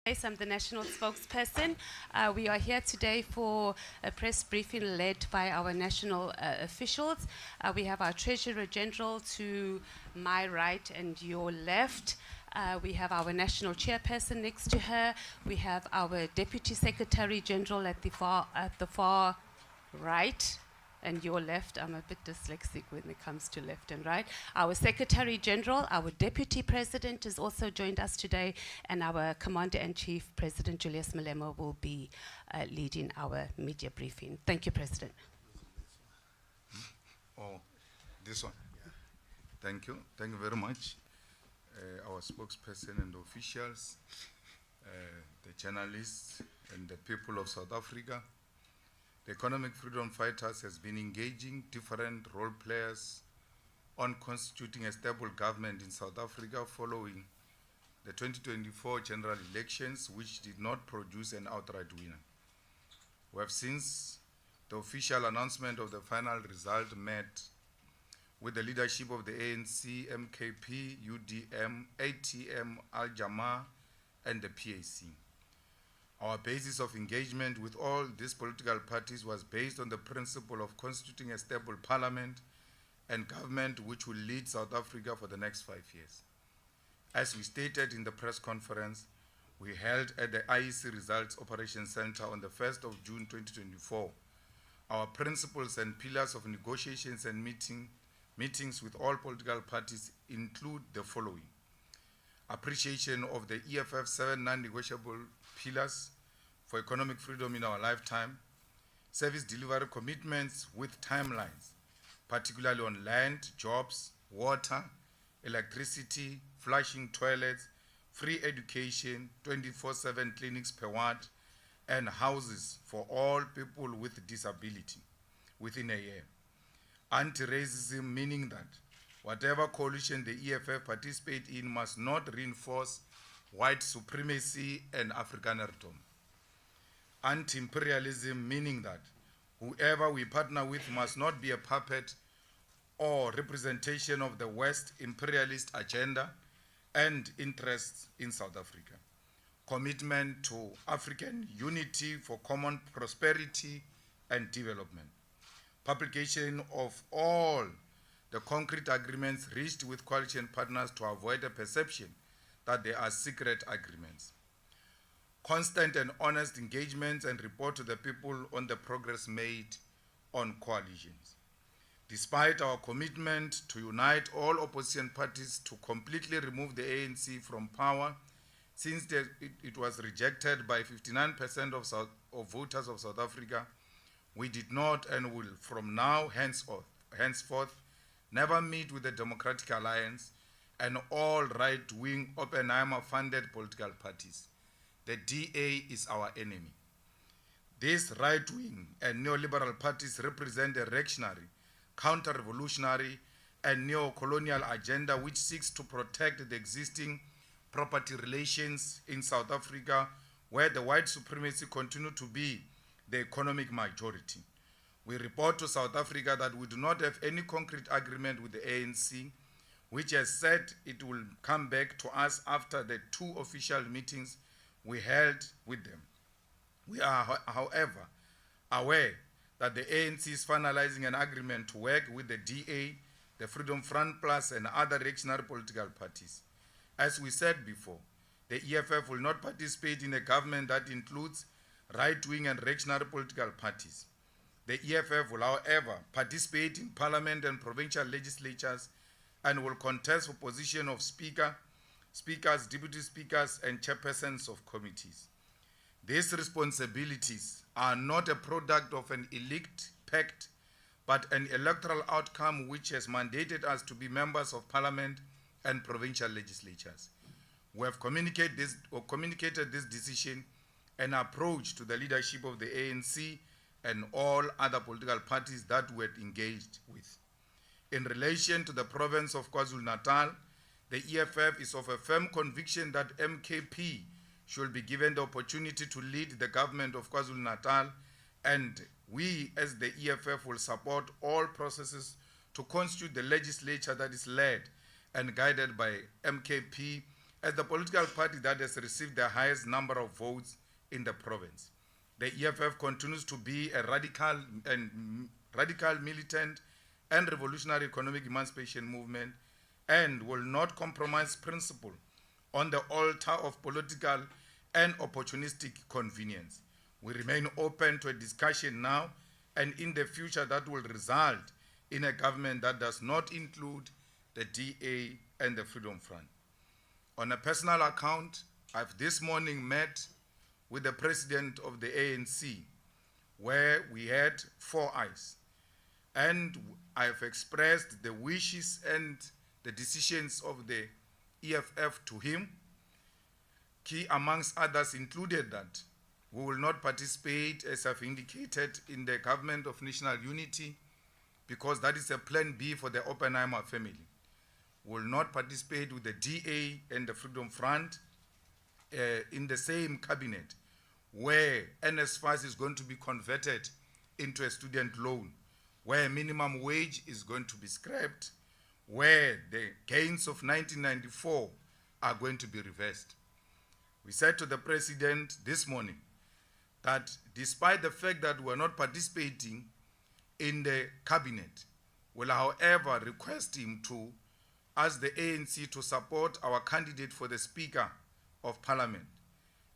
I'm the national spokesperson. We are here today for a press briefing led by our national officials. We have our Treasurer General to my right and your left. We have our national chairperson next to her. We have our Deputy Secretary General at the far right and your left. I'm a bit dyslexic when it comes to left and right. Our Secretary General, our Deputy President has also joined us today, and our Commander-in-Chief, President Julius Malema, will be leading our media briefing. Thank you, President. Oh, this one. Yeah. Thank you. Thank you very much. Our spokesperson and officials, the journalists, and the people of South Africa. The economic freedom fighters has been engaging different role players on constituting a stable government in South Africa following the 2024 general elections, which did not produce an outright winner. We have since the official announcement of the final result met with the leadership of the ANC, MKP, UDM, ATM, Al-Jamaa, and the PAC. Our basis of engagement with all these political parties was based on the principle of constituting a stable parliament and government which will lead South Africa for the next 5 years. As we stated in the press conference we held at the IEC Results Operations Center on the 1st of June 2024, our principles and pillars of negotiations and meetings with all political parties include the following: appreciation of the EFF 7 non-negotiable pillars for economic freedom in our lifetime, service delivery commitments with timelines, particularly on land, jobs, water, electricity, flushing toilets, free education, 24/7 clinics per ward, and houses for all people with disability within a year. Anti-racism, meaning that whatever coalition the EFF participate in must not reinforce white supremacy and Afrikanersdom. Anti-imperialism, meaning that whoever we partner with must not be a puppet or representation of the West imperialist agenda and interests in South Africa. Commitment to African unity for common prosperity and development. Publication of all the concrete agreements reached with coalition partners to avoid a perception that they are secret agreements. Constant and honest engagements and report to the people on the progress made on coalitions. Despite our commitment to unite all opposition parties to completely remove the ANC from power, since it was rejected by 59% of voters of South Africa, we did not and will from now henceforth never meet with the Democratic Alliance and all right-wing Oppenheimer-funded political parties. The DA is our enemy. These right-wing and neoliberal parties represent a reactionary, counter-revolutionary, and neo-colonial agenda which seeks to protect the existing property relations in South Africa, where the white supremacy continue to be the economic majority. We report to South Africa that we do not have any concrete agreement with the ANC, which has said it will come back to us after the 2 official meetings we held with them. We are, however, aware that the ANC is finalizing an agreement to work with the DA, the Freedom Front Plus, and other reactionary political parties. As we said before, the EFF will not participate in a government that includes right-wing and reactionary political parties. The EFF will, however, participate in parliament and provincial legislatures and will contest for position of speakers, deputy speakers, and chairpersons of committees. These responsibilities are not a product of an elite pact, but an electoral outcome which has mandated us to be members of parliament and provincial legislatures. We have communicated this decision and approach to the leadership of the ANC and all other political parties that we had engaged with. In relation to the province of KwaZulu-Natal, the EFF is of a firm conviction that MKP should be given the opportunity to lead the government of KwaZulu-Natal, and we as the EFF will support all processes to constitute the legislature that is led and guided by MKP as the political party that has received the highest number of votes in the province. The EFF continues to be a radical, militant, and revolutionary economic emancipation movement, and will not compromise principle on the altar of political and opportunistic convenience. We remain open to a discussion now and in the future that will result in a government that does not include the DA and the Freedom Front. On a personal account, I've this morning met with the president of the ANC, where we had 4 eyes. And I've expressed the wishes and the decisions of the EFF to him. Key amongst others included that we will not participate, as I've indicated, in the government of national unity, because that is a plan B for the Oppenheimer family. We will not participate with the DA and the Freedom Front in the same cabinet, where NSFAS is going to be converted into a student loan, where minimum wage is going to be scrapped, where the gains of 1994 are going to be reversed. We said to the president this morning that despite the fact that we are not participating in the cabinet, will however request him to ask the ANC to support our candidate for the Speaker of Parliament.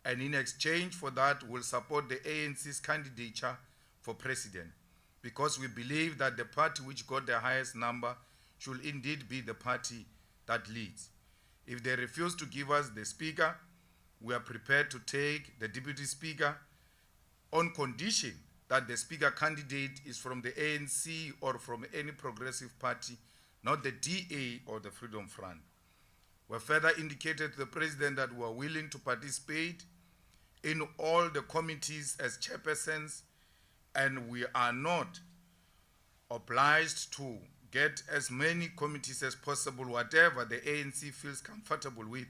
And in exchange for that, we'll support the ANC's candidature for president, because we believe that the party which got the highest number should indeed be the party that leads. If they refuse to give us the Speaker, we are prepared to take the Deputy Speaker on condition that the Speaker candidate is from the ANC or from any progressive party, not the DA or the Freedom Front. We further indicated to the President that we are willing to participate in all the committees as chairpersons, and we are not obliged to get as many committees as possible. Whatever the ANC feels comfortable with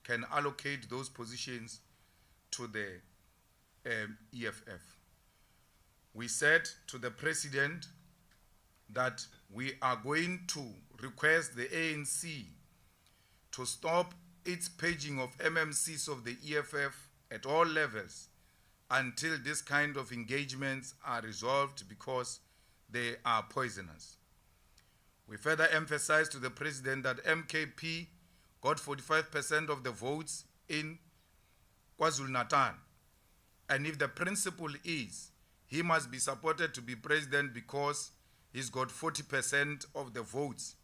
can allocate those positions to the EFF. We said to the President that we are going to request the ANC to stop its paging of MMCs of the EFF at all levels until this kind of engagements are resolved, because they are poisonous. We further emphasize to the President that MKP got 45% of the votes in KwaZulu-Natal. And if the principle is he must be supported to be president because he's got 40% of the votes,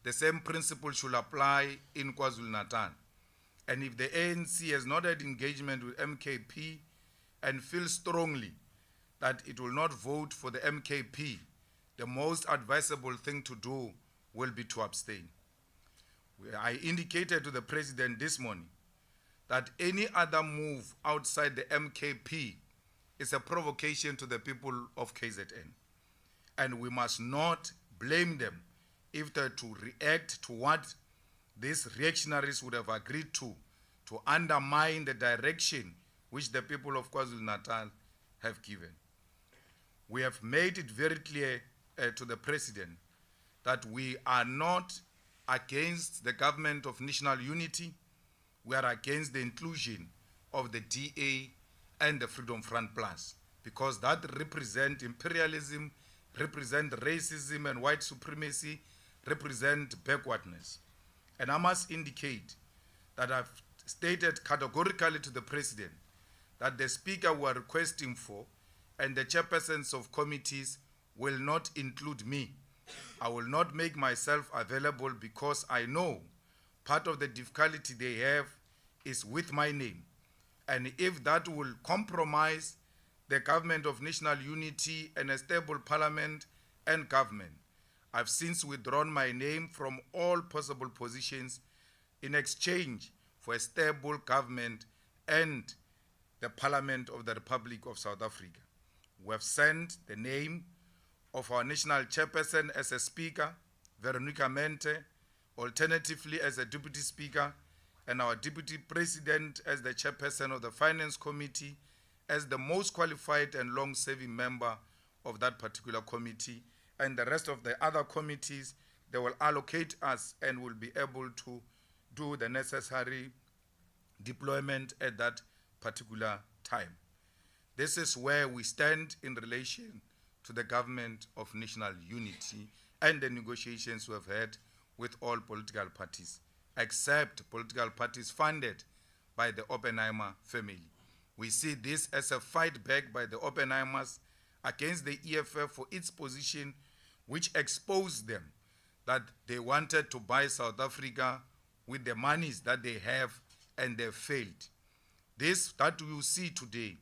the same principle should apply in KwaZulu-Natal. And if the ANC has not had engagement with MKP and feels strongly that it will not vote for the MKP, the most advisable thing to do will be to abstain. I indicated to the President this morning that any other move outside the MKP is a provocation to the people of KZN. And we must not blame them if they're to react to what these reactionaries would have agreed to undermine the direction which the people of KwaZulu-Natal have given. We have made it very clear to the President that we are not against the government of national unity. We are against the inclusion of the DA and the Freedom Front Plus, because that represent imperialism, represent racism and white supremacy, represent backwardness. And I must indicate that I've stated categorically to the President that the Speaker we are requesting for and the chairpersons of committees will not include me. I will not make myself available, because I know part of the difficulty they have is with my name. And if that will compromise the government of national unity and a stable parliament and government, I've since withdrawn my name from all possible positions in exchange for a stable government and the Parliament of the Republic of South Africa. We have sent the name of our national chairperson as a speaker, Veronica Mente, alternatively as a deputy speaker, and our deputy president as the chairperson of the finance committee, as the most qualified and long-serving member of that particular committee. And the rest of the other committees, they will allocate us and will be able to do the necessary deployment at that particular time. This is where we stand in relation to the government of national unity and the negotiations we have had with all political parties, except political parties funded by the Oppenheimer family. We see this as a fight back by the Oppenheimers against the EFF for its position, which exposed them that they wanted to buy South Africa with the monies that they have, and they failed. This that you see today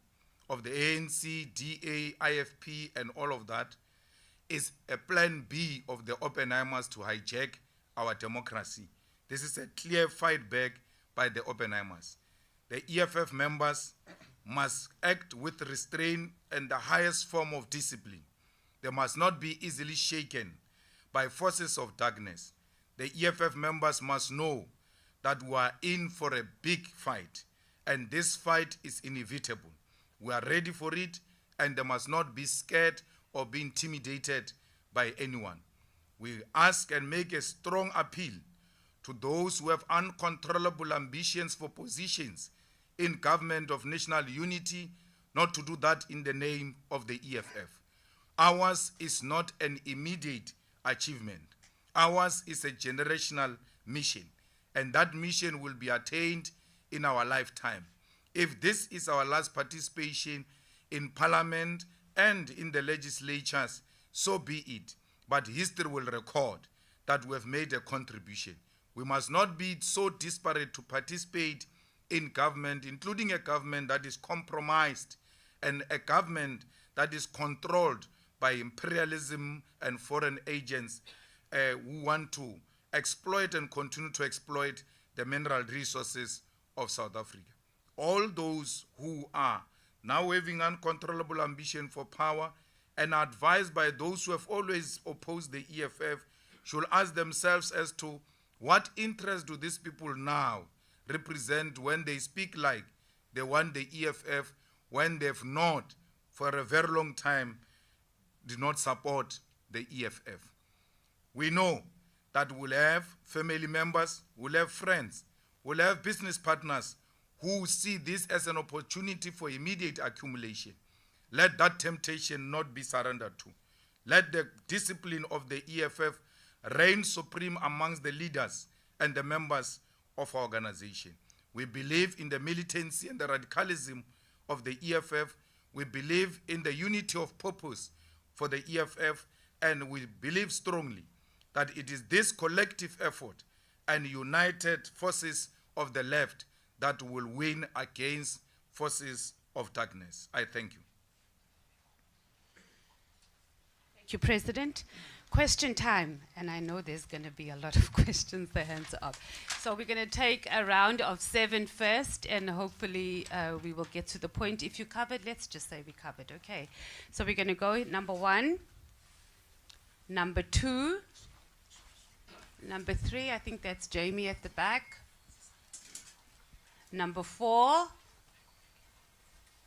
of the ANC, DA, IFP, and all of that is a plan B of the Oppenheimers to hijack our democracy. This is a clear fight back by the Oppenheimers. The EFF members must act with restraint and the highest form of discipline. They must not be easily shaken by forces of darkness. The EFF members must know that we are in for a big fight, and this fight is inevitable. We are ready for it, and they must not be scared or be intimidated by anyone. We ask and make a strong appeal to those who have uncontrollable ambitions for positions in government of national unity, not to do that in the name of the EFF. Ours is not an immediate achievement. Ours is a generational mission, and that mission will be attained in our lifetime. If this is our last participation in parliament and in the legislatures, so be it. But history will record that we have made a contribution. We must not be so disparate to participate in government, including a government that is compromised and a government that is controlled by imperialism and foreign agents who want to exploit and continue to exploit the mineral resources of South Africa. All those who are now having uncontrollable ambition for power and are advised by those who have always opposed the EFF should ask themselves as to what interest do these people now represent when they speak like they want the EFF, when they've not, for a very long time, did not support the EFF. We know that we'll have family members, we'll have friends, we'll have business partners who see this as an opportunity for immediate accumulation. Let that temptation not be surrendered to. Let the discipline of the EFF reign supreme amongst the leaders and the members of our organization. We believe in the militancy and the radicalism of the EFF. We believe in the unity of purpose for the EFF, and we believe strongly that it is this collective effort and united forces of the left that will win against forces of darkness. I thank you. Thank you, President. Question time, and I know there's going to be a lot of questions, the hands are up. So we're going to take a round of 7 first, and hopefully we will get to the point. If you covered, let's just say we covered, okay. So we're going to go number 1, number 2, number 3, I think that's Jamie at the back, number 4.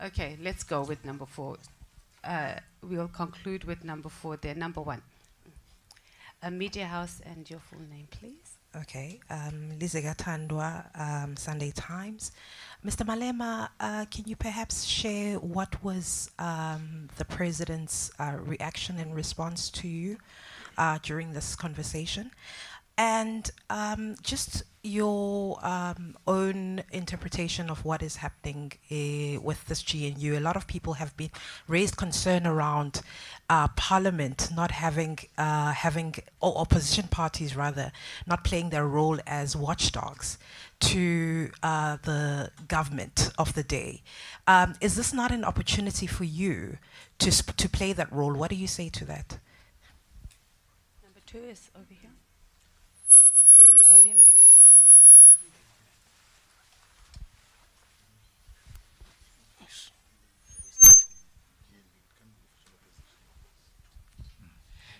Okay, let's go with number 4. We'll conclude with number 4 there. Number 1. Media House and your full name, please. Okay, Lizega Tandwa, Sunday Times. Mr. Malema, can you perhaps share what was the President's reaction and response to you during this conversation? And just your own interpretation of what is happening with this GNU. A lot of people have been raised concern around Parliament not having, or opposition parties rather, not playing their role as watchdogs to the government of the day. Is this not an opportunity for you to play that role? What do you say to that? Number 2 is over here. Swanile.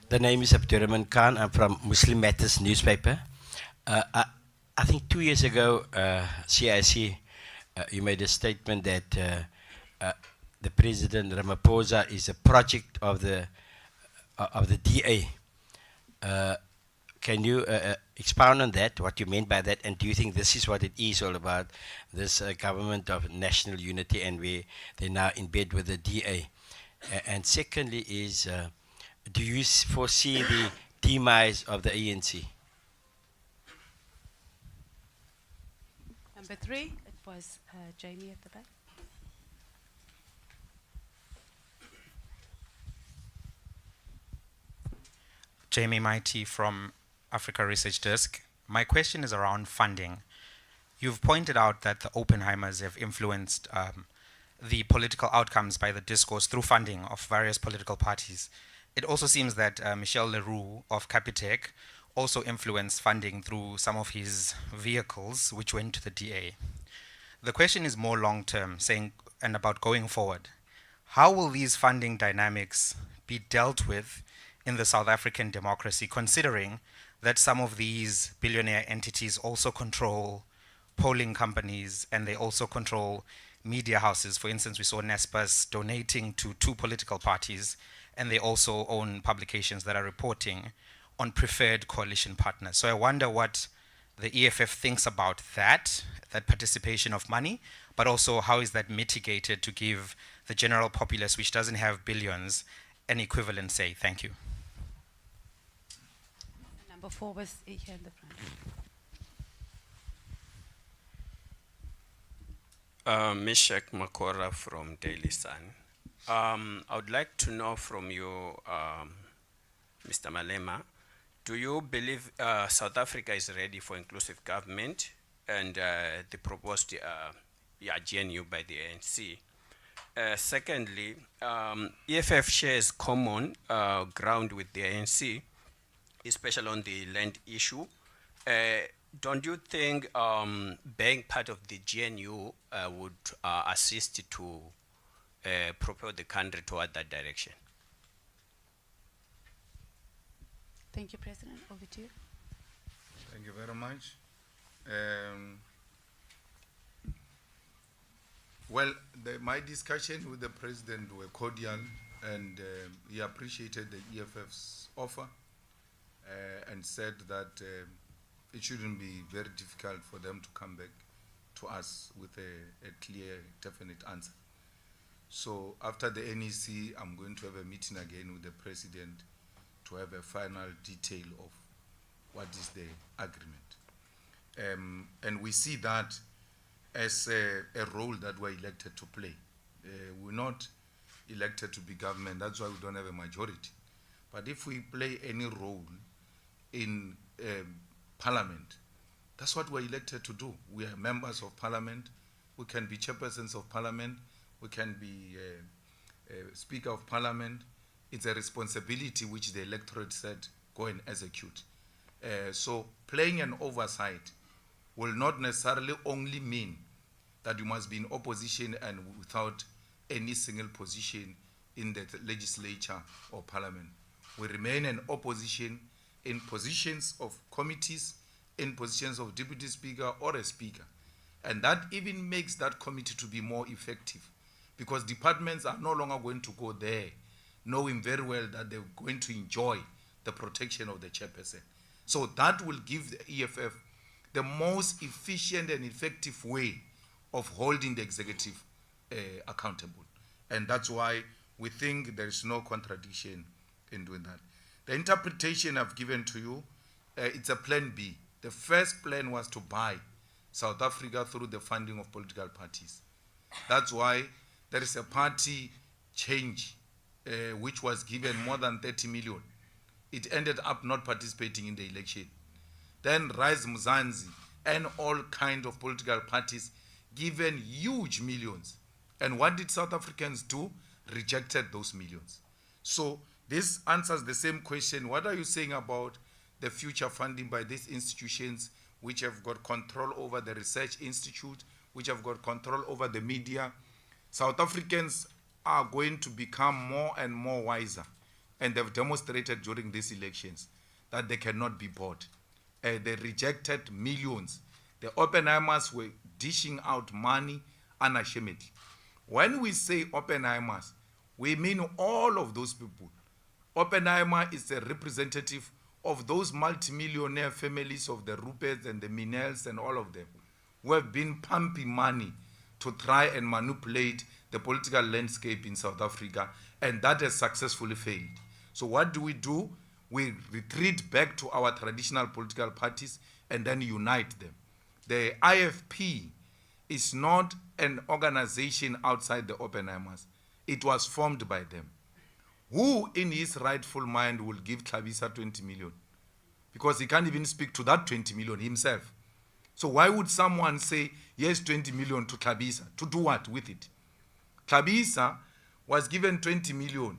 The name is Abdurrahman Khan. I'm from Muslim Matters newspaper. I think 2 years ago, CIC, you made a statement that the President Ramaphosa is a project of the DA. Can you expound on that, what you meant by that, and do you think this is what it is all about, this government of national unity, and they're now in bed with the DA? And secondly is, do you foresee the demise of the ANC? Number 3, it was Jamie at the back. Jamie Mighty from Africa Research Desk. My question is around funding. You've pointed out that the Oppenheimers have influenced the political outcomes by the discourse through funding of various political parties. It also seems that Michel Leroux of Capitec also influenced funding through some of his vehicles, which went to the DA. The question is more long-term, saying, and about going forward. How will these funding dynamics be dealt with in the South African democracy, considering that some of these billionaire entities also control polling companies and they also control media houses? For instance, we saw Naspers donating to 2 political parties, and they also own publications that are reporting on preferred coalition partners. So I wonder what the EFF thinks about that participation of money, but also how is that mitigated to give the general populace, which doesn't have billions, an equivalent say? Thank you. Number 4 was here in the front. Meshach Makora from Daily Sun. I would like to know from you, Mr. Malema, do you believe South Africa is ready for inclusive government and the proposed GNU by the ANC? Secondly, EFF shares common ground with the ANC, especially on the land issue. Don't you think being part of the GNU would assist to propel the country toward that direction? Thank you, President. Over to you. Thank you very much. Well, my discussion with the President were cordial, and he appreciated the EFF's offer and said that it shouldn't be very difficult for them to come back to us with a clear, definite answer. So after the NEC, I'm going to have a meeting again with the President to have a final detail of what is the agreement. And we see that as a role that we're elected to play. We're not elected to be government, that's why we don't have a majority. But if we play any role in Parliament, that's what we're elected to do. We are members of Parliament, we can be chairpersons of Parliament, we can be Speaker of Parliament. It's a responsibility which the electorate said, go and execute. So playing an oversight will not necessarily only mean that you must be in opposition and without any single position in the legislature or Parliament. We remain an opposition in positions of committees, in positions of deputy speaker or a speaker. And that even makes that committee to be more effective, because departments are no longer going to go there knowing very well that they're going to enjoy the protection of the chairperson. So that will give the EFF the most efficient and effective way of holding the executive accountable. And that's why we think there is no contradiction in doing that. The interpretation I've given to you, it's a plan B. The first plan was to buy South Africa through the funding of political parties. That's why there is a party change which was given more than 30 million. It ended up not participating in the election. Then Rise Mzansi and all kinds of political parties given huge millions. And what did South Africans do? Rejected those millions. So this answers the same question. What are you saying about the future funding by these institutions which have got control over the research institute, which have got control over the media? South Africans are going to become more and more wiser, and they've demonstrated during these elections that they cannot be bought. They rejected millions. The Oppenheimers were dishing out money unashamedly. When we say Oppenheimers, we mean all of those people. Oppenheimer is a representative of those multimillionaire families of the Ruperts and the Minels and all of them who have been pumping money to try and manipulate the political landscape in South Africa, and that has successfully failed. So what do? We retreat back to our traditional political parties and then unite them. The IFP is not an organization outside the Oppenheimers. It was formed by them. Who in his rightful mind will give Tlhabisa 20 million? Because he can't even speak to that 20 million himself. So why would someone say, yes, 20 million to Tlhabisa? To do what with it? Tlhabisa was given 20 million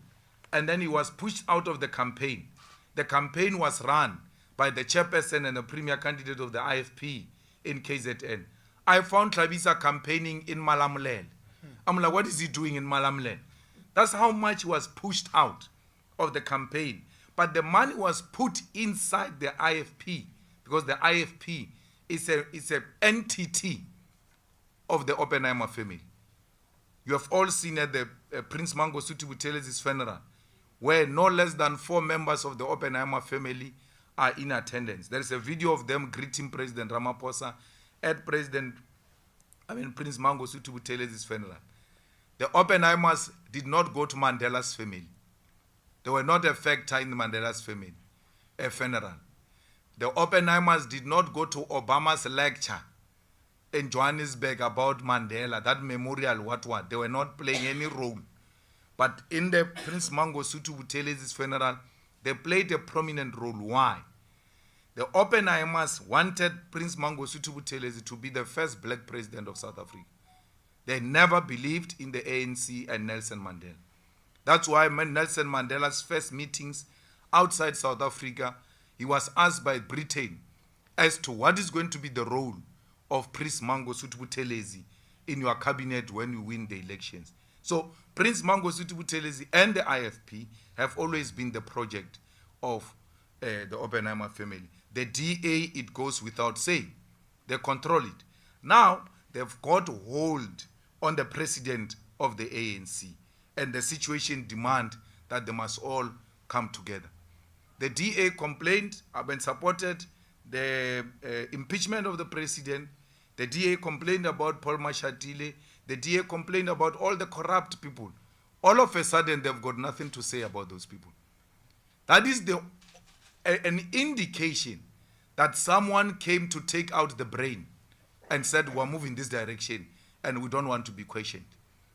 and then he was pushed out of the campaign. The campaign was run by the chairperson and the premier candidate of the IFP in KZN. I found Tlhabisa campaigning in Malamulele. I'm like, what is he doing in Malamulele? That's how much was pushed out of the campaign. But the money was put inside the IFP because the IFP is an entity of the Oppenheimer family. You have all seen at the Prince Mangosuthu Buthelez's funeral, where no less than 4 members of the Oppenheimer family are in attendance. There is a video of them greeting President Ramaphosa at Prince Mangosuthu Buthelez's funeral. The Oppenheimers did not go to Mandela's family. They were not a factor in Mandela's family, a funeral. The Oppenheimers did not go to Obama's lecture in Johannesburg about Mandela, that memorial, what. They were not playing any role. But in the Prince Mangosuthu Buthelez's funeral, they played a prominent role. Why? The Oppenheimers wanted Prince Mangosuthu Buthelezi to be the first black president of South Africa. They never believed in the ANC and Nelson Mandela. That's why when Nelson Mandela's first meetings outside South Africa, he was asked by Britain as to what is going to be the role of Prince Mangosuthu Buthelezi in your cabinet when you win the elections. So Prince Mangosuthu Buthelezi and the IFP have always been the project of the Oppenheimer family. The DA, it goes without saying. They control it. Now, they've got hold on the president of the ANC, and the situation demands that they must all come together. The DA complained and supported the impeachment of the president. The DA complained about Paul Mashatile. The DA complained about all the corrupt people. All of a sudden, they've got nothing to say about those people. That is an indication that someone came to take out the brain and said, we're moving this direction and we don't want to be questioned.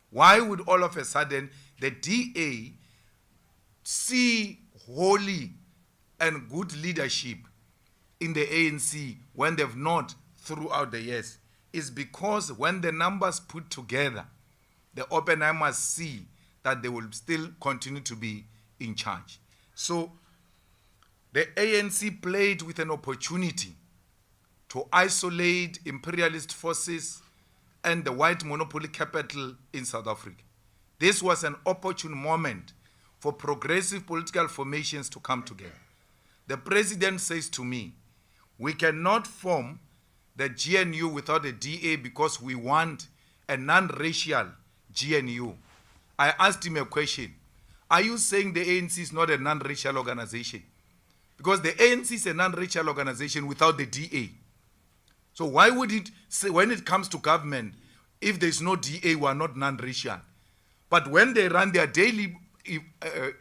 Why would all of a sudden the DA see holy and good leadership in the ANC when they've not throughout the years? Is because when the numbers put together, the Oppenheimers see that they will still continue to be in charge. So the ANC played with an opportunity to isolate imperialist forces and the white monopoly capital in South Africa. This was an opportune moment for progressive political formations to come together. The president says to me, we cannot form the GNU without a DA because we want a non-racial GNU. I asked him a question. Are you saying the ANC is not a non-racial organization? Because the ANC is a non-racial organization without the DA. So why would it say, when it comes to government, if there's no DA, we are not non-racial? But when they run their daily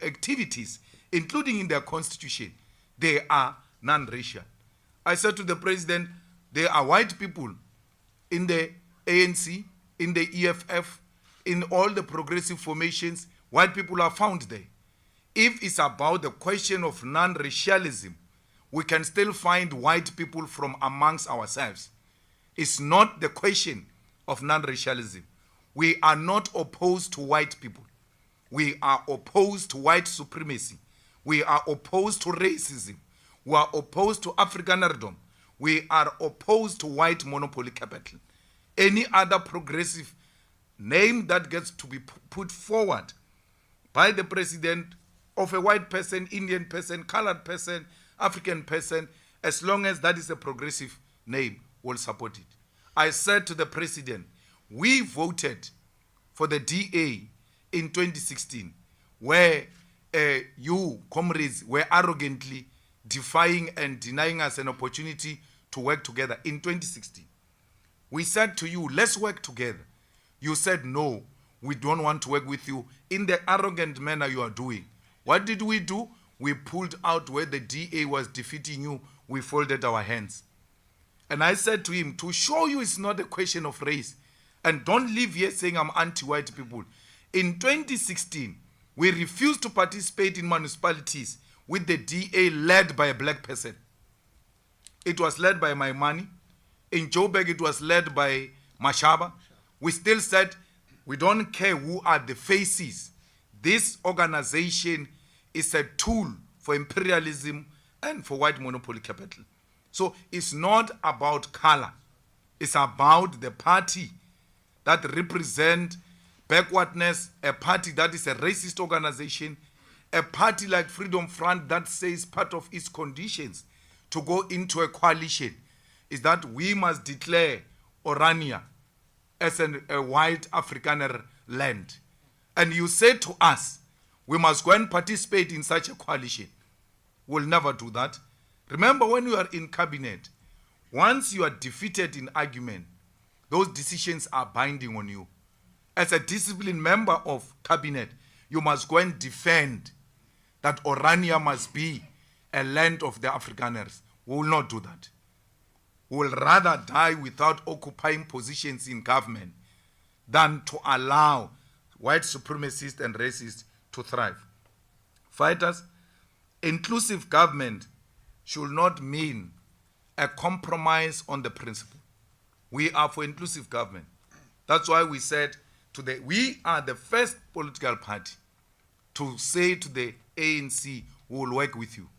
activities, including in their constitution, they are non-racial. I said to the president, there are white people in the ANC, in the EFF, in all the progressive formations. White people are found there. If it's about the question of non-racialism, we can still find white people from amongst ourselves. It's not the question of non-racialism. We are not opposed to white people. We are opposed to white supremacy. We are opposed to racism. We are opposed to Afrikanerdom. We are opposed to white monopoly capital. Any other progressive name that gets to be put forward by the president of a white person, Indian person, colored person, African person, as long as that is a progressive name, will support it. I said to the president, we voted for the DA in 2016, where you, comrades, were arrogantly defying and denying us an opportunity to work together in 2016. We said to you, let's work together. You said, no, we don't want to work with you in the arrogant manner you are doing. What did we do? We pulled out where the DA was defeating you. We folded our hands. And I said to him, to show you it's not a question of race, and don't leave here saying I'm anti-white people. In 2016, we refused to participate in municipalities with the DA led by a black person. It was led by Maimani. In Joburg, it was led by Mashaba. We still said, we don't care who are the faces. This organization is a tool for imperialism and for white monopoly capital. So it's not about color. It's about the party that represents backwardness, a party that is a racist organization, a party like Freedom Front that says part of its conditions to go into a coalition is that we must declare Orania as a white Afrikaner land. And you say to us, we must go and participate in such a coalition. We'll never do that. Remember, when you are in cabinet, once you are defeated in argument, those decisions are binding on you. As a disciplined member of cabinet, you must go and defend that Orania must be a land of the Afrikaners. We will not do that. We will rather die without occupying positions in government than to allow white supremacists and racists to thrive. Fighters, inclusive government should not mean a compromise on the principle. We are for inclusive government. That's why we said today, we are the first political party to say to the ANC, we will work with you.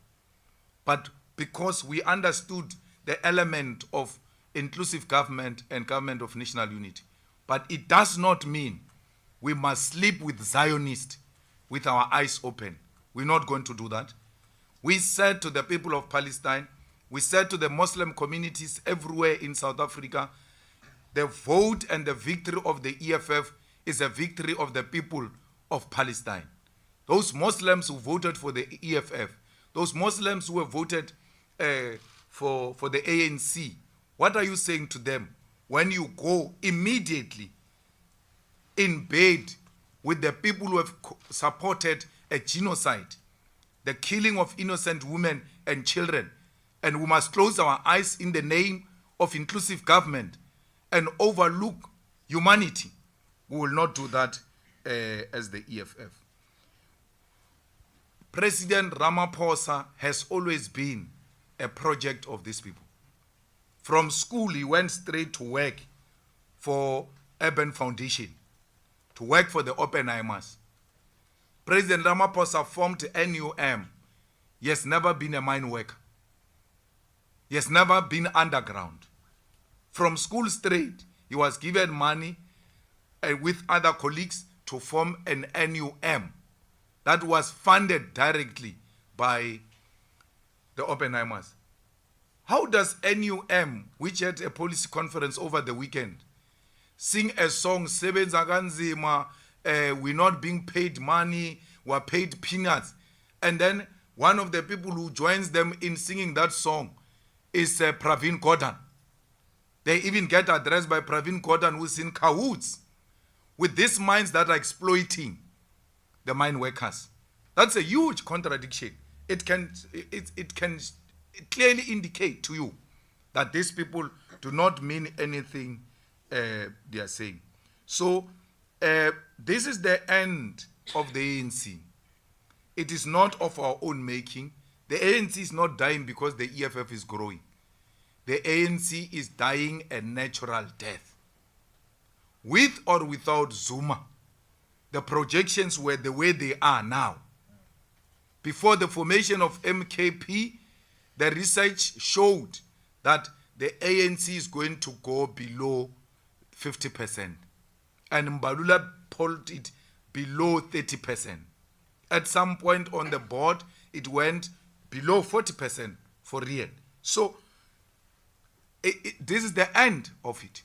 But because we understood the element of inclusive government and government of national unity. But it does not mean we must sleep with Zionists with our eyes open. We're not going to do that. We said to the people of Palestine, we said to the Muslim communities everywhere in South Africa, the vote and the victory of the EFF is a victory of the people of Palestine. Those Muslims who voted for the EFF, those Muslims who have voted for the ANC, what are you saying to them when you go immediately in bed with the people who have supported a genocide, the killing of innocent women and children, and we must close our eyes in the name of inclusive government and overlook humanity? We will not do that as the EFF. President Ramaphosa has always been a project of these people. From school, he went straight to work for Urban Foundation, to work for the Oppenheimers. President Ramaphosa formed NUM. He has never been a mine worker. He has never been underground. From school straight, he was given money with other colleagues to form an NUM that was funded directly by the Oppenheimers. How does NUM, which had a policy conference over the weekend, sing a song, Sebenza kanzima, we're not being paid money, we're paid peanuts, and then one of the people who joins them in singing that song is Pravin Gordhan. They even get addressed by Pravin Gordhan, who's in cahoots with these mines that are exploiting the mine workers. That's a huge contradiction. It can clearly indicate to you that these people do not mean anything they are saying. So this is the end of the ANC. It is not of our own making. The ANC is not dying because the EFF is growing. The ANC is dying a natural death. With or without Zuma, the projections were the way they are now. Before the formation of MKP, the research showed that the ANC is going to go below 50%. And Mbalula pulled it below 30%. At some point on the board, it went below 40% for real. So this is the end of it.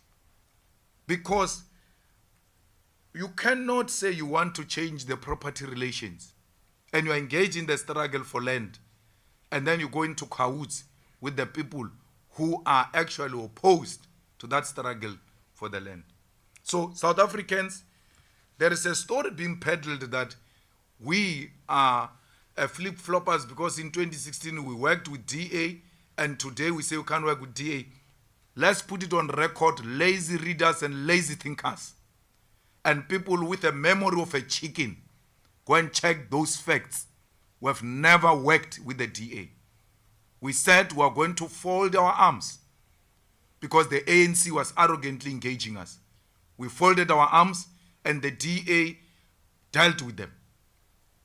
Because you cannot say you want to change the property relations and you engage in the struggle for land and then you go into cahoots with the people who are actually opposed to that struggle for the land. So South Africans, there is a story being peddled that we are flip-floppers because in 2016 we worked with DA and today we say we can't work with DA. Let's put it on record, lazy readers and lazy thinkers and people with a memory of a chicken, go and check those facts. We have never worked with the DA. We said we are going to fold our arms because the ANC was arrogantly engaging us. We folded our arms and the DA dealt with them.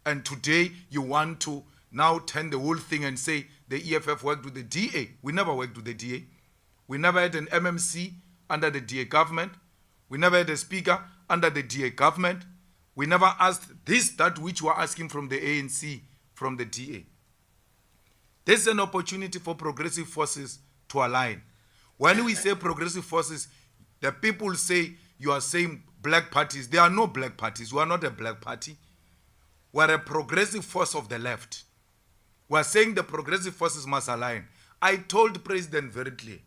And today you want to now turn the whole thing and say the EFF worked with the DA. We never worked with the DA. We never had an MMC under the DA government. We never had a speaker under the DA government. We never asked this, that which we are asking from the ANC, from the DA. This is an opportunity for progressive forces to align. When we say progressive forces, the people say you are saying black parties. There are no black parties. We are not a black party. We are a progressive force of the left. We are saying the progressive forces must align. I told President very clear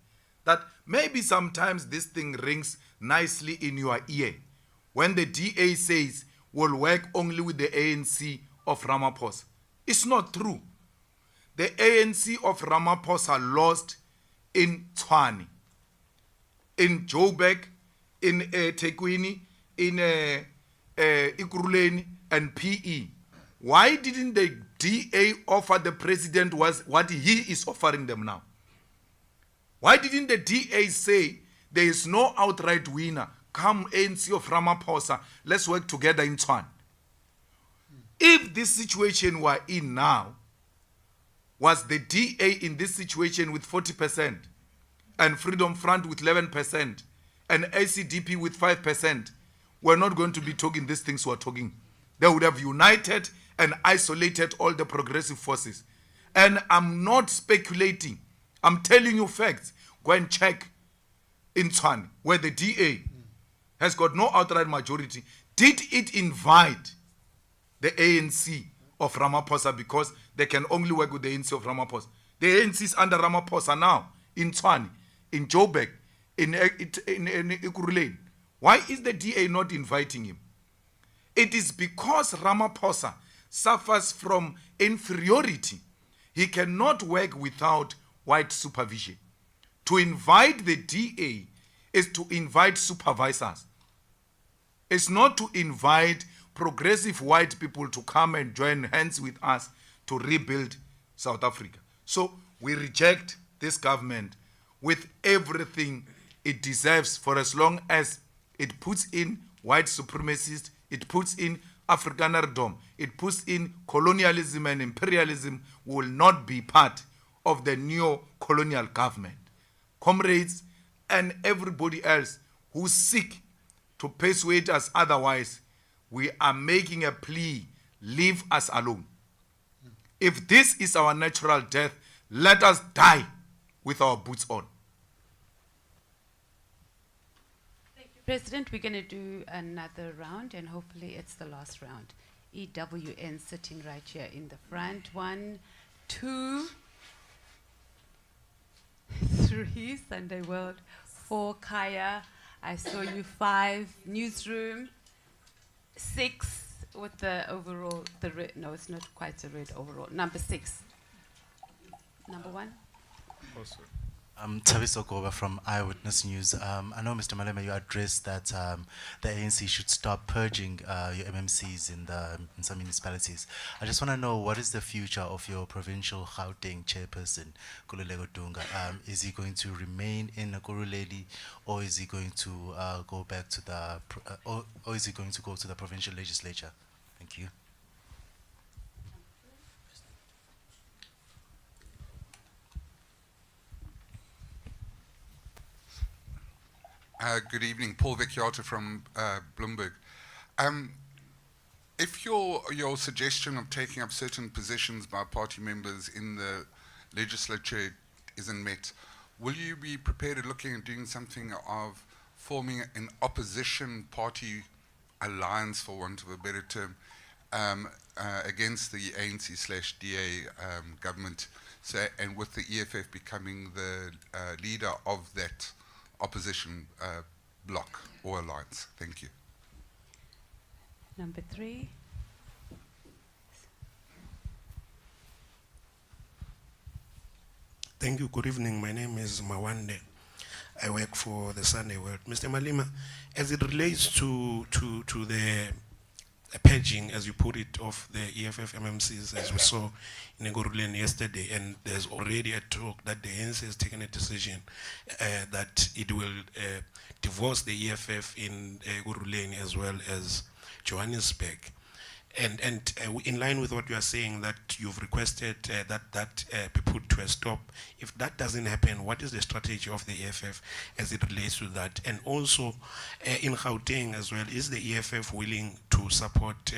that maybe sometimes this thing rings nicely in your ear when the DA says we'll work only with the ANC of Ramaphosa. It's not true. The ANC of Ramaphosa lost in Tshwane, in Joburg, in Tekwini, in Ikuruleni, and PE. Why didn't the DA offer the president what he is offering them now? Why didn't the DA say there is no outright winner? Come ANC of Ramaphosa, let's work together in Tshwane. If this situation we're in now, was the DA in this situation with 40% and Freedom Front with 11% and ACDP with 5%, we're not going to be talking these things we're talking. They would have united and isolated all the progressive forces. And I'm not speculating. I'm telling you facts. Go and check in Tshwane, where the DA has got no outright majority. Did it invite the ANC of Ramaphosa because they can only work with the ANC of Ramaphosa? The ANC is under Ramaphosa now, in Tshwane, in Joburg, in Ikuruleni. Why is the DA not inviting him? It is because Ramaphosa suffers from inferiority. He cannot work without white supervision. To invite the DA is to invite supervisors. It's not to invite progressive white people to come and join hands with us to rebuild South Africa. So we reject this government with everything it deserves for as long as it puts in white supremacists, it puts in Afrikanerdom, it puts in colonialism and imperialism. We will not be part of the neo-colonial government. Comrades and everybody else who seek to persuade us otherwise, we are making a plea, leave us alone. If this is our natural death, let us die with our boots on. Thank you, President. We're going to do another round, and hopefully it's the last round. EWN sitting right here in the front. 1, 2, 3, Sunday World. 4, Kaya. I saw you. 5, Newsroom. 6, with the overall, the red, no, it's not quite a red overall. Number 6. Number 1. Also. I'm Taviso Goba from Eyewitness News. I know, Mr. Malema, you addressed that the ANC should stop purging your MMCs in some municipalities. I just want to know, what is the future of your provincial Gauteng chairperson, Kululeko Dunga? Is he going to remain in Ekurhuleni, or is he going to go back to the, or is he going to go to the provincial legislature? Thank you. Good evening, Paul Vecchiato from Bloomberg. If your suggestion of taking up certain positions by party members in the legislature isn't met, will you be prepared at looking at doing something of forming an opposition party alliance, for want of a better term, against the ANC/DA government So, and with the EFF becoming the leader of that opposition bloc or alliance. Thank you. Number 3. Thank you. Good evening. My name is Mawande. I work for the Sunday World. Mr. Malema, as it relates to the purging, as you put it, of the EFF MMCs, as we saw in Ekurhuleni yesterday, and there's already a talk that the ANC has taken a decision that it will divorce the EFF in Ekurhuleni as well as Johannesburg. And in line with what you are saying, that you've requested that be put to a stop. If that doesn't happen, what is the strategy of the EFF as it relates to that? And also, in Gauteng as well, is the EFF willing to support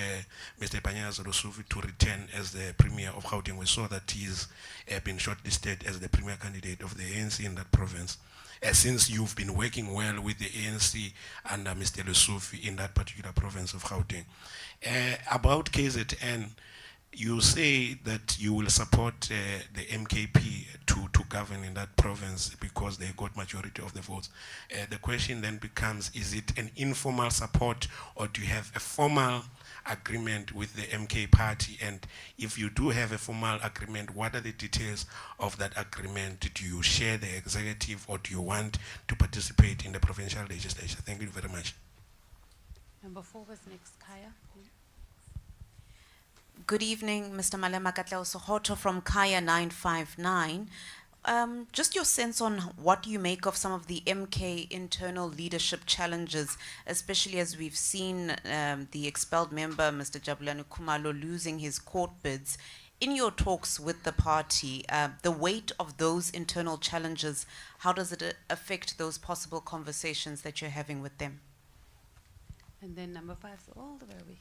Mr. Panyaza-Lesufi to return as the Premier of Gauteng? We saw that he's been shortlisted as the Premier candidate of the ANC in that province. Since you've been working well with the ANC under Mr. Lesufi in that particular province of Gauteng. About KZN, you say that you will support the MKP to govern in that province because they got majority of the votes. The question then becomes, is it an informal support or do you have a formal agreement with the MK party? And if you do have a formal agreement, what are the details of that agreement? Do you share the executive or do you want to participate in the provincial legislature? Thank you very much. Number 4 was next, Kaya. Good evening, Mr. Malema. Katleo Sohoto from Kaya 959. Just your sense on what you make of some of the MK internal leadership challenges, especially as we've seen the expelled member, Mr. Jabulani Khumalo, losing his court bids. In your talks with the party, the weight of those internal challenges, how does it affect those possible conversations that you're having with them? And then number 5 is all the way over here.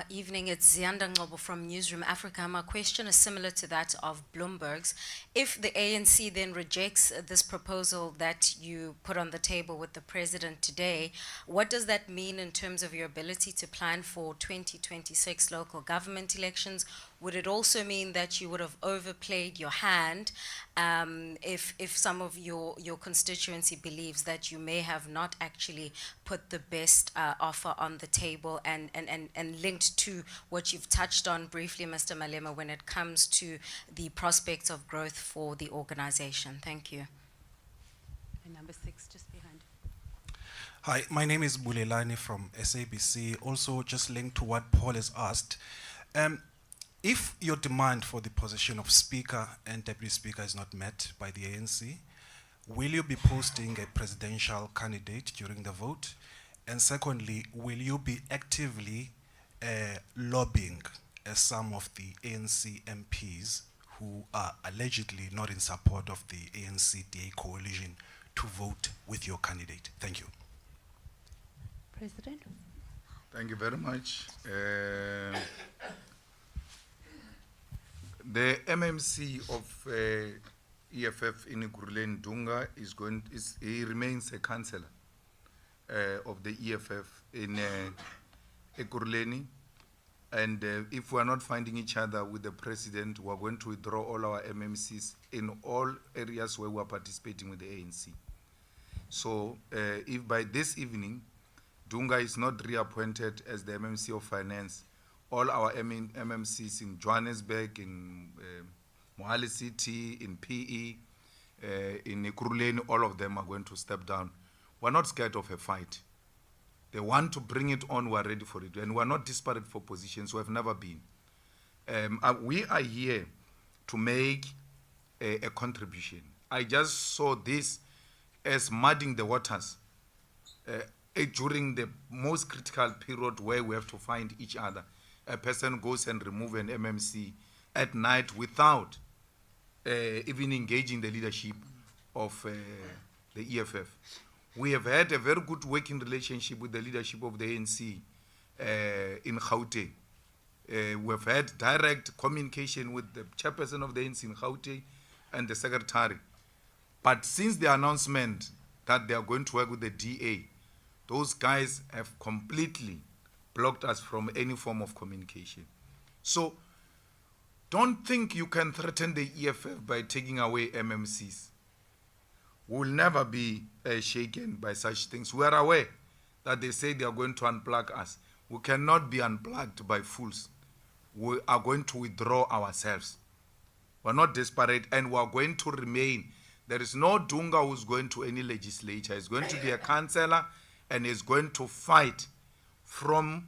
Evening, it's Zianda Ngobo from Newsroom Africa. My question is similar to that of Bloomberg's. If the ANC then rejects this proposal that you put on the table with the president today, what does that mean in terms of your ability to plan for 2026 local government elections? Would it also mean that you would have overplayed your hand if some of your constituency believes that you may have not actually put the best offer on the table and linked to what you've touched on briefly, Mr. Malema, when it comes to the prospects of growth for the organization? Thank you. And number 6, just behind. Hi, my name is Bulelani from SABC. Also, just linked to what Paul has asked. If your demand for the position of Speaker and Deputy Speaker is not met by the ANC, will you be posting a presidential candidate during the vote? And secondly, will you be actively lobbying some of the ANC MPs who are allegedly not in support of the ANC-DA coalition to vote with your candidate? Thank you. President? Thank you very much. The MMC of EFF in Ekurhuleni Dunga he remains a councillor of the EFF in Ekurhuleni, and if we are not finding each other with the president, we are going to withdraw all our MMCs in all areas where we are participating with the ANC. So if by this evening Dunga is not reappointed as the MMC of Finance, all our MMCs in Johannesburg, in Mohale City, in PE, in Ekurhuleni, all of them are going to step down. We're not scared of a fight. They want to bring it on, we're ready for it. And we're not desperate for positions, we have never been. We are here to make a contribution. I just saw this as muddying the waters during the most critical period where we have to find each other. A person goes and remove an MMC at night without even engaging the leadership of the EFF. We have had a very good working relationship with the leadership of the ANC in Gauteng. We have had direct communication with the chairperson of the ANC in Gauteng and the secretary. But since the announcement that they are going to work with the DA, those guys have completely blocked us from any form of communication. So don't think you can threaten the EFF by taking away MMCs. We will never be shaken by such things. We are aware that they say they are going to unplug us. We cannot be unplugged by fools. We are going to withdraw ourselves. We are not desperate, and we are going to remain. There is no Dunga who's going to any legislature. He's going to be a councillor, and he's going to fight from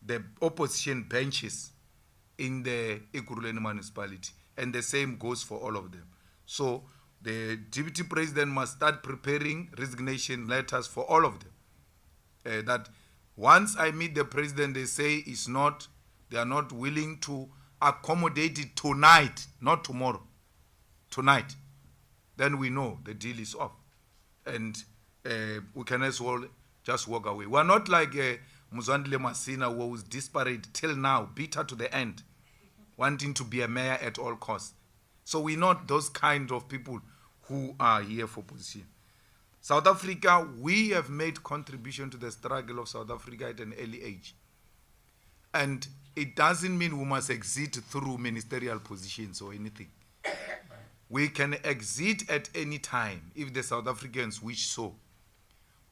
the opposition benches in the Ekurhuleni municipality. And the same goes for all of them. So the deputy president must start preparing resignation letters for all of them. That once I meet the president, they say they are not willing to accommodate it tonight, not tomorrow, tonight. Then we know the deal is off. And we can as well just walk away. We are not like Muzwandile Masina, who was desperate till now, bitter to the end, wanting to be a mayor at all costs. So we're not those kind of people who are here for position. South Africa, we have made contribution to the struggle of South Africa at an early age. And it doesn't mean we must exit through ministerial positions or anything. We can exit at any time if the South Africans wish so.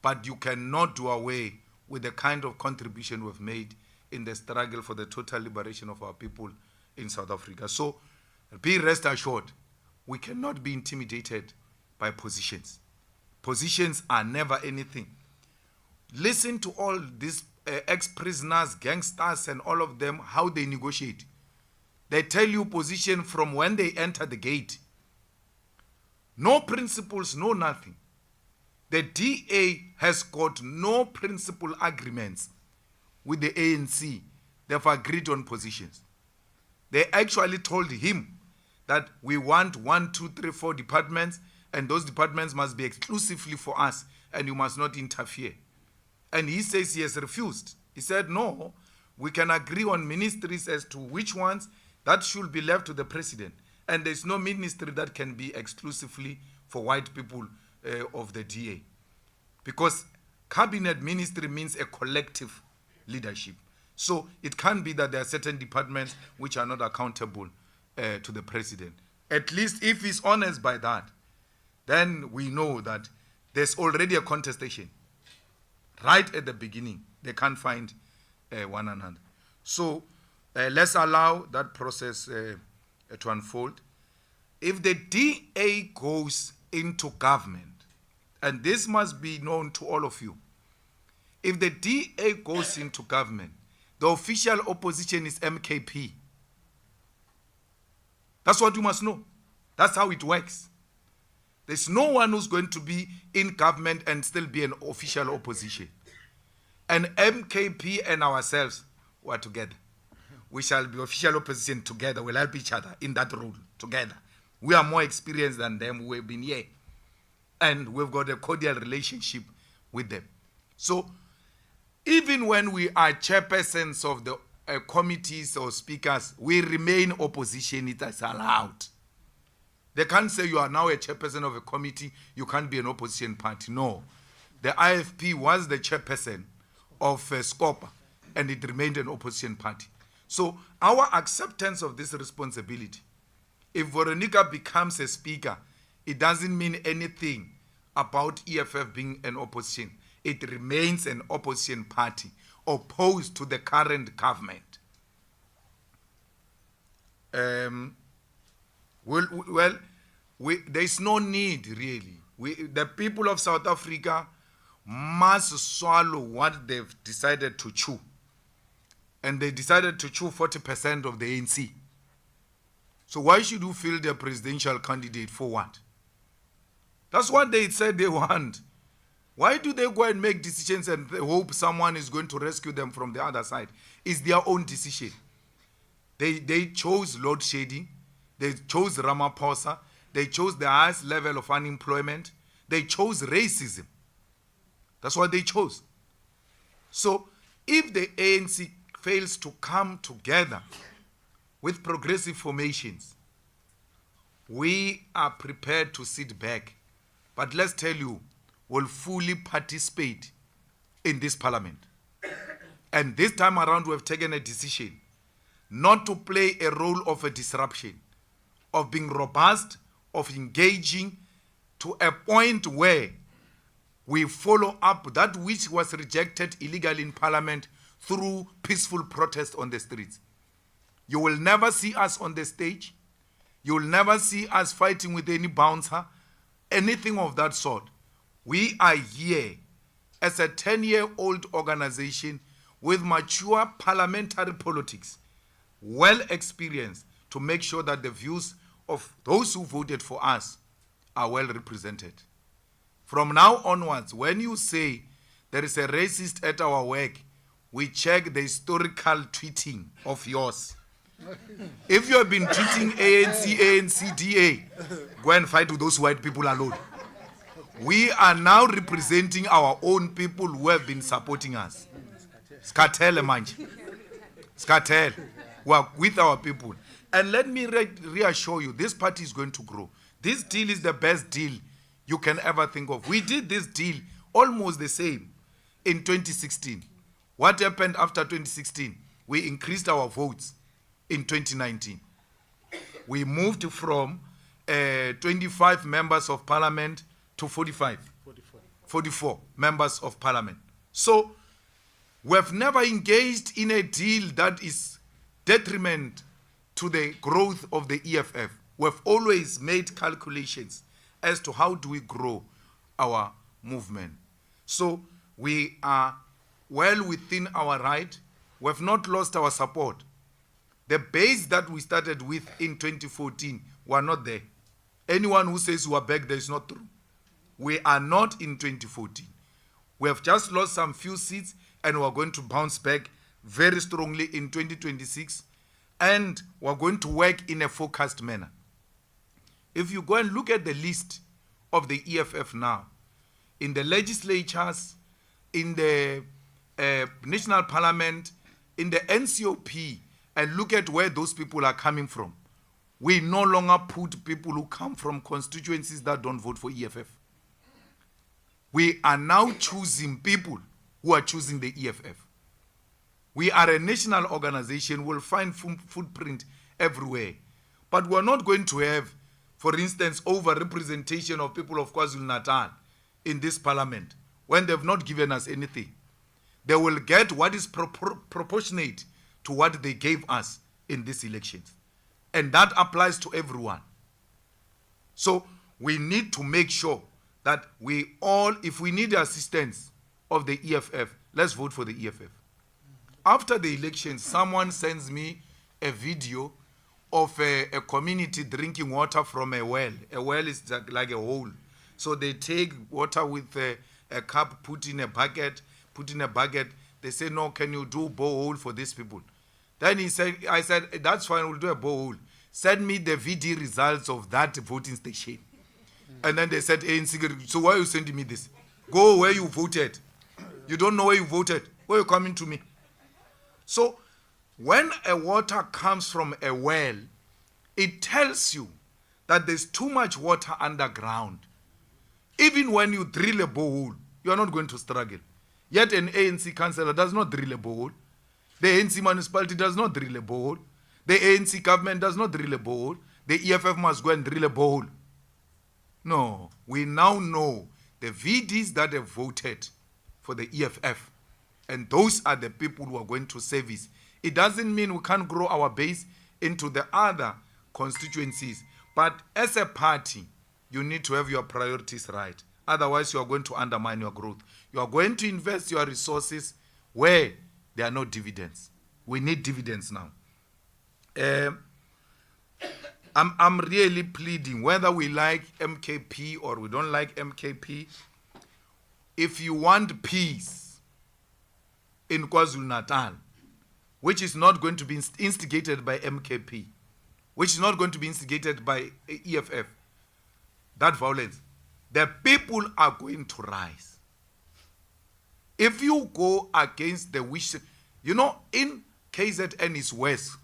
But you cannot do away with the kind of contribution we've made in the struggle for the total liberation of our people in South Africa. So be rest assured, we cannot be intimidated by positions. Positions are never anything. Listen to all these ex-prisoners, gangsters, and all of them, how they negotiate. They tell you position from when they enter the gate. No principles, no nothing. The DA has got no principal agreements with the ANC. They've agreed on positions. They actually told him that we want 1, 2, 3, 4 departments, and those departments must be exclusively for us, and you must not interfere. And he says he has refused. He said, no, we can agree on ministries as to which ones, that should be left to the president. And there's no ministry that can be exclusively for white people of the DA. Because cabinet ministry means a collective leadership. So it can't be that there are certain departments which are not accountable to the president. At least if he's honest by that, then we know that there's already a contestation. Right at the beginning, they can't find one another. So let's allow that process to unfold. If the DA goes into government, and this must be known to all of you, if the DA goes into government, the official opposition is MKP. That's what you must know. That's how it works. There's no one who's going to be in government and still be an official opposition. And MKP and ourselves were together. We shall be official opposition together. We'll help each other in that role together. We are more experienced than them. We've been here. And we've got a cordial relationship with them. So even when we are chairpersons of the committees or speakers, we remain opposition. It is allowed. They can't say you are now a chairperson of a committee, you can't be an opposition party. No. The IFP was the chairperson of SCOPA, and it remained an opposition party. So our acceptance of this responsibility, if Veronica becomes a speaker, it doesn't mean anything about EFF being an opposition. It remains an opposition party opposed to the current government. There's no need, really. The people of South Africa must swallow what they've decided to chew. And they decided to chew 40% of the ANC. So why should you field a presidential candidate for what? That's what they said they want. Why do they go and make decisions and hope someone is going to rescue them from the other side? It's their own decision. They chose load shedding. They chose Ramaphosa. They chose the highest level of unemployment. They chose racism. That's what they chose. So if the ANC fails to come together with progressive formations, we are prepared to sit back. But let's tell you, we'll fully participate in this parliament. And this time around, we have taken a decision not to play a role of a disruption, of being robust, of engaging to a point where we follow up that which was rejected illegally in parliament through peaceful protest on the streets. You will never see us on the stage. You will never see us fighting with any bouncer, anything of that sort. We are here as a 10-year-old organization with mature parliamentary politics, well experienced, to make sure that the views of those who voted for us are well represented. From now onwards, when you say there is a racist at our work, we check the historical tweeting of yours. If you have been tweeting ANC, DA, go and fight with those white people alone. We are now representing our own people who have been supporting us. Skatele manje. Skatele. We are with our people. And let me reassure you, this party is going to grow. This deal is the best deal you can ever think of. We did this deal almost the same in 2016. What happened after 2016? We increased our votes in 2019. We moved from 25 members of parliament to 44 members of parliament. So we have never engaged in a deal that is detriment to the growth of the EFF. We have always made calculations as to how do we grow our movement. So we are well within our right. We have not lost our support. The base that we started with in 2014 were not there. Anyone who says we are back there is not true. We are not in 2014. We have just lost some few seats and we are going to bounce back very strongly in 2026, and we are going to work in a focused manner. If you go and look at the list of the EFF now, in the legislatures, in the national parliament, in the NCOP, and look at where those people are coming from, we no longer put people who come from constituencies that don't vote for EFF. We are now choosing people who are choosing the EFF. We are a national organization, we'll find footprint everywhere. But we're not going to have, for instance, over-representation of people of KwaZulu-Natal in this parliament when they've not given us anything. They will get what is proportionate to what they gave us in these elections. And that applies to everyone. So we need to make sure that we all, if we need the assistance of the EFF, let's vote for the EFF. After the election, someone sends me a video of a community drinking water from a well. A well is like a hole. So they take water with a cup, put in a bucket. They say, no, can you do borehole for these people? Then I said, that's fine, we'll do a borehole. Send me the VD results of that voting station. And then they said, ANC, so why are you sending me this? Go where you voted. You don't know where you voted. Why are you coming to me? So when a water comes from a well, it tells you that there's too much water underground. Even when you drill a borehole, you are not going to struggle. Yet an ANC councillor does not drill a borehole. The ANC municipality does not drill a borehole. The ANC government does not drill a borehole. The EFF must go and drill a borehole. No, we now know the VDs that have voted for the EFF, and those are the people who are going to service. It doesn't mean we can't grow our base into the other constituencies, but as a party, you need to have your priorities right. Otherwise, you are going to undermine your growth. You are going to invest your resources where there are no dividends. We need dividends now. I'm really pleading, whether we like MKP or we don't like MKP, if you want peace in KwaZulu-Natal, which is not going to be instigated by MKP, which is not going to be instigated by EFF, that violence, the people are going to rise. If you go against the wish, you know, in KZN is West,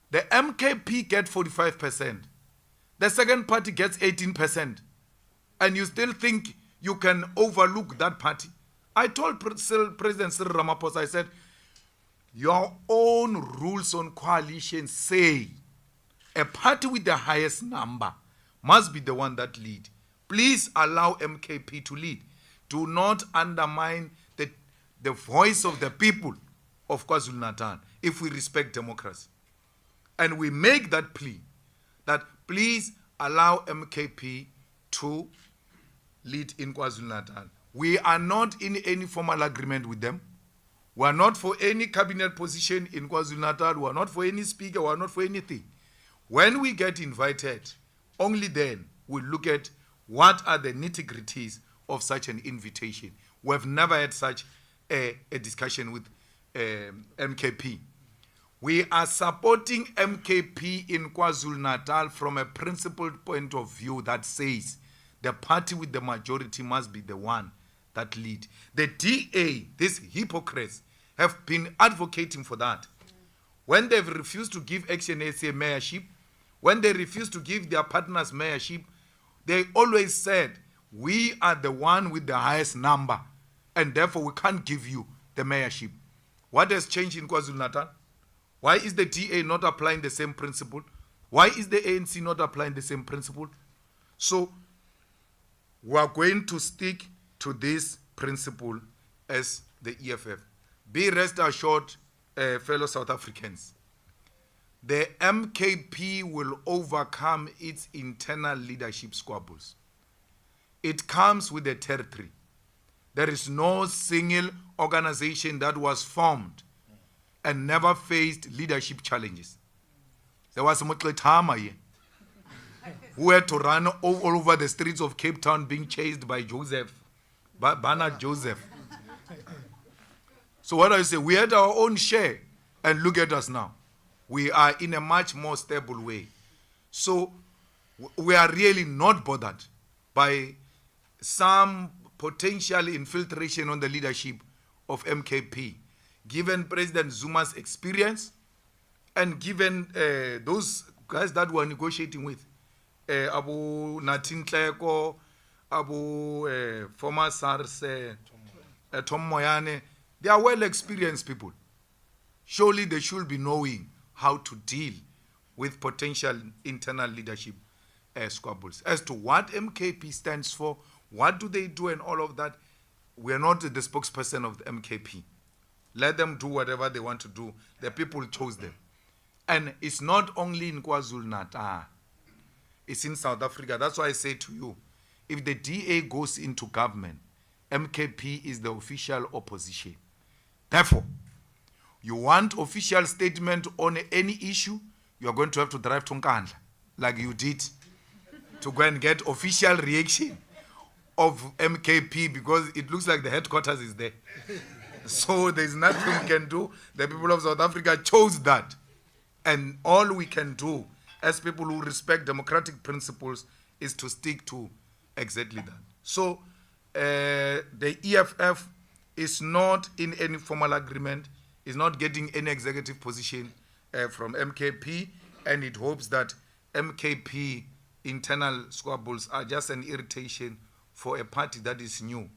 the MKP get 45%. The second party gets 18%. And you still think you can overlook that party? I told President Cyril Ramaphosa, I said, your own rules on coalition say a party with the highest number must be the one that lead. Please allow MKP to lead. Do not undermine the voice of the people of KwaZulu-Natal if we respect democracy. And we make that plea that please allow MKP to lead in KwaZulu-Natal. We are not in any formal agreement with them. We are not for any cabinet position in KwaZulu-Natal. We are not for any speaker. We are not for anything. When we get invited, only then we'll look at what are the nitty-gritties of such an invitation. We have never had such a discussion with MKP. We are supporting MKP in KwaZulu-Natal from a principled point of view that says the party with the majority must be the one that lead. The DA, these hypocrites, have been advocating for that. When they've refused to give Action SA mayorship, when they refused to give their partners mayorship, they always said, we are the one with the highest number, and therefore we can't give you the mayorship. What has changed in KwaZulu-Natal? Why is the DA not applying the same principle? Why is the ANC not applying the same principle? So we are going to stick to this principle as the EFF. Be rest assured, fellow South Africans, the MKP will overcome its internal leadership squabbles. It comes with the territory. There is no single organization that was formed and never faced leadership challenges. There was Mutletama here, who had to run all over the streets of Cape Town being chased by Bernard Joseph. So what I say, we had our own share, and look at us now. We are in a much more stable way. So we are really not bothered by some potential infiltration on the leadership of MKP, given President Zuma's experience and given those guys that we're negotiating with, Abu Natin Tleko, Abu former SARS, Tom Moyane, they are well-experienced people. Surely they should be knowing how to deal with potential internal leadership squabbles. As to what MKP stands for, what do they do and all of that, we are not the spokesperson of the MKP. Let them do whatever they want to do. The people chose them. And it's not only in KwaZulu-Natal, it's in South Africa. That's why I say to you, if the DA goes into government, MKP is the official opposition. Therefore, you want official statement on any issue, you are going to have to drive to Nkandla, like you did, to go and get official reaction of MKP, because it looks like the headquarters is there. So there's nothing we can do. The people of South Africa chose that. And all we can do as people who respect democratic principles is to stick to exactly that. So the EFF is not in any formal agreement, is not getting any executive position from MKP, and it hopes that MKP internal squabbles are just an irritation for a party that is new.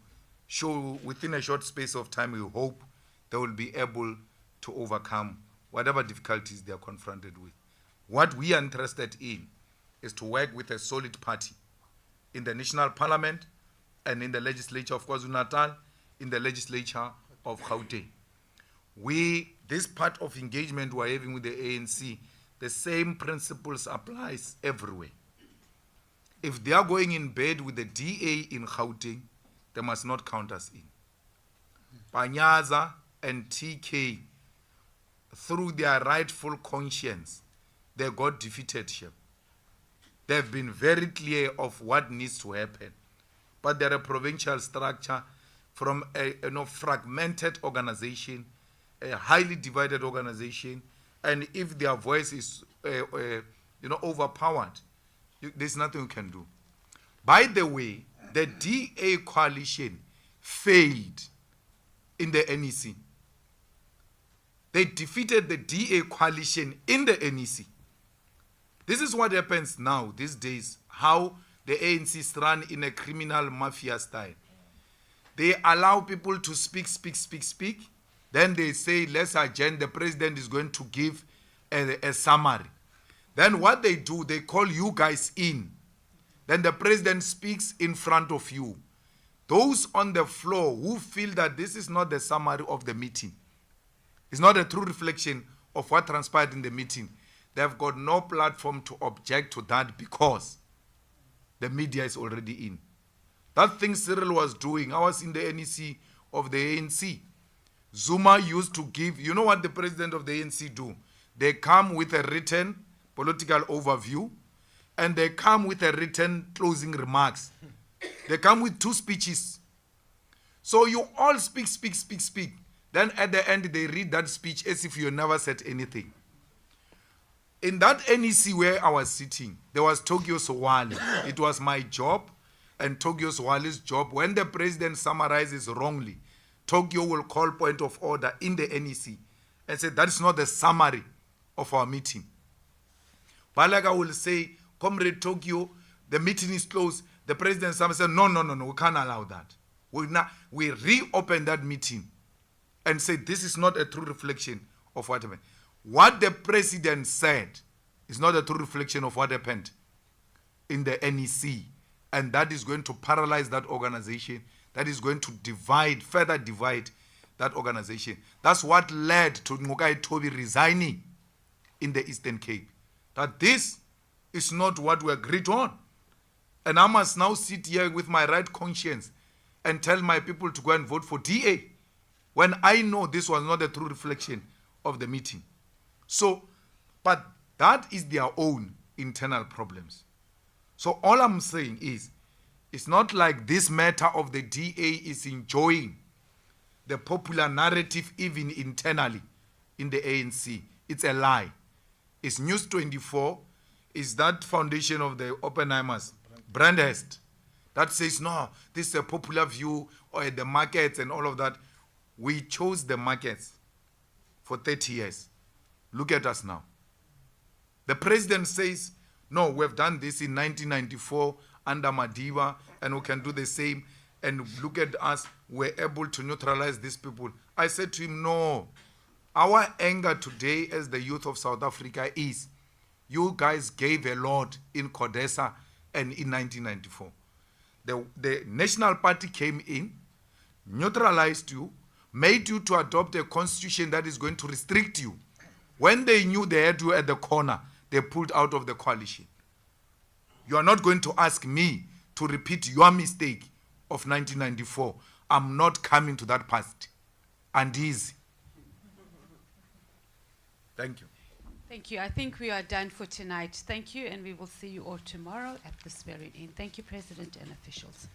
So within a short space of time, we hope they will be able to overcome whatever difficulties they are confronted with. What we are interested in is to work with a solid party in the national parliament and in the legislature of KwaZulu-Natal, in the legislature of Gauteng. This part of engagement we're having with the ANC, the same principles applies everywhere. If they are going in bed with the DA in Gauteng, they must not count us in. Panyaza and TK, through their rightful conscience, they got defeated here. They've been very clear of what needs to happen. But they're a provincial structure from a fragmented organization, a highly divided organization, and if their voice is overpowered, there's nothing we can do. By the way, the DA coalition failed in the NEC. They defeated the DA coalition in the NEC. This is what happens now, these days, how the ANC is run in a criminal mafia style. They allow people to speak. Then they say, let's adjourn. The president is going to give a summary. Then what they do, they call you guys in. Then the president speaks in front of you. Those on the floor who feel that this is not the summary of the meeting, it's not a true reflection of what transpired in the meeting, they've got no platform to object to that because the media is already in. That thing Cyril was doing, I was in the NEC of the ANC. Zuma used to give, you know what the president of the ANC do? They come with a written political overview and they come with a written closing remarks. They come with 2 speeches. So you all speak. Then at the end they read that speech as if you never said anything. In that NEC where I was sitting, there was Tokyo Sowali. It was my job and Tokyo Sowali's job. When the president summarizes wrongly, Tokyo will call point of order in the NEC and say, that is not the summary of our meeting. Balaga will say, Comrade Tokyo, the meeting is closed. The president said, no, we can't allow that. We reopen that meeting and say, this is not a true reflection of what happened. What the president said is not a true reflection of what happened in the NEC. And that is going to paralyze that organization. That is going to further divide that organization. That's what led to Ngokai Toby resigning in the Eastern Cape. That this is not what we agreed on. And I must now sit here with my right conscience and tell my people to go and vote for DA when I know this was not a true reflection of the meeting. So, but that is their own internal problems. So all I'm saying is, it's not like this matter of the DA is enjoying the popular narrative even internally in the ANC. It's a lie. It's News 24, is that foundation of the Oppenheimers, Brandhurst, that says, no, this is a popular view or the markets and all of that. We chose the markets for 30 years. Look at us now. The president says, no, we've done this in 1994 under Madiba and we can do the same. And look at us, we're able to neutralize these people. I said to him, no. Our anger today as the youth of South Africa is, you guys gave a lot in Codesa and in 1994. The National Party came in, neutralized you, made you to adopt a constitution that is going to restrict you. When they knew they had you at the corner, they pulled out of the coalition. You are not going to ask me to repeat your mistake of 1994. I'm not coming to that past. And easy. Thank you. Thank you. I think we are done for tonight. Thank you, and we will see you all tomorrow at the swearing-in. Thank you, President and officials.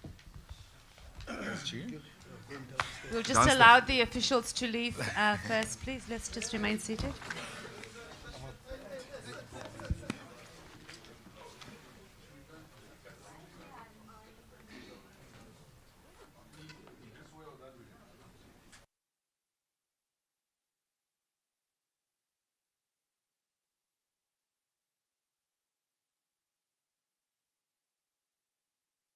We'll just allow the officials to leave first, please. Let's just remain seated.